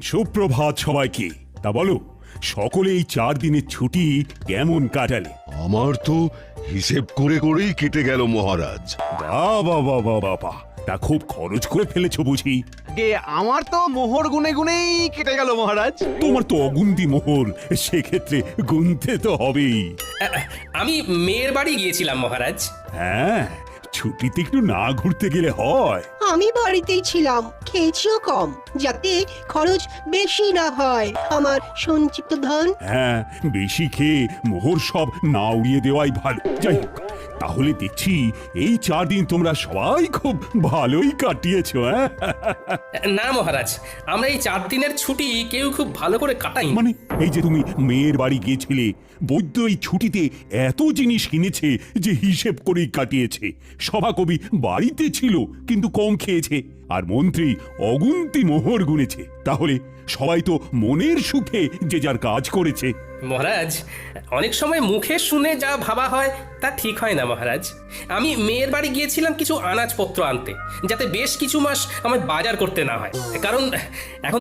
সুপ্রভাত সবাইকে। তা বলো, সকলে এই 4 দিনের ছুটি কেমন কাটালে? আমার তো হিসেব করে করেই কেটে গেল মহারাজ। বাবা বাবা বাবা, তা খুব খরচ করে ফেলেছো বুঝি? আগে আমার তো মোহর গুনে গুনেই কেটে গেল মহারাজ। তোমার তো অগুন্তি মোহর, সেক্ষেত্রে গুনতে তো হবেই। আমি মেয়ের বাড়ি গিয়েছিলাম মহারাজ। হ্যাঁ, ছুটিতে একটু না ঘুরতে গেলে হয়? আমি বাড়িতেই ছিলাম, খেয়েছিও কম, যাতে খরচ বেশি না হয় আমার সঞ্চিত ধন। হ্যাঁ, বেশি খেয়ে মোহর সব না উড়িয়ে দেওয়াই ভালো। যাই হোক, তাহলে দেখছি এই 4 দিন তোমরা সবাই খুব ভালোই কাটিয়েছো। হ্যাঁ, না মহারাজ, আমরা এই 4 দিনের ছুটি কেউ খুব ভালো করে কাটাই। মানে এই যে তুমি মেয়ের বাড়ি গিয়েছিলে, বৈদ্য এই ছুটিতে এত জিনিস কিনেছে যে হিসেব করেই কাটিয়েছে। সভাকবি বাড়িতে ছিল কিন্তু কম খেয়েছে, আর মন্ত্রী অগুন্তি মোহর গুনেছে। তাহলে সবাই তো মনের সুখে যে যার কাজ করেছে। মহারাজ, অনেক সময় মুখে শুনে যা ভাবা হয় তা ঠিক হয় না মহারাজ। আমি মেয়ের বাড়ি গিয়েছিলাম কিছু আনাজপত্র আনতে, যাতে বেশ কিছু মাস আমার বাজার করতে না হয়, কারণ এখন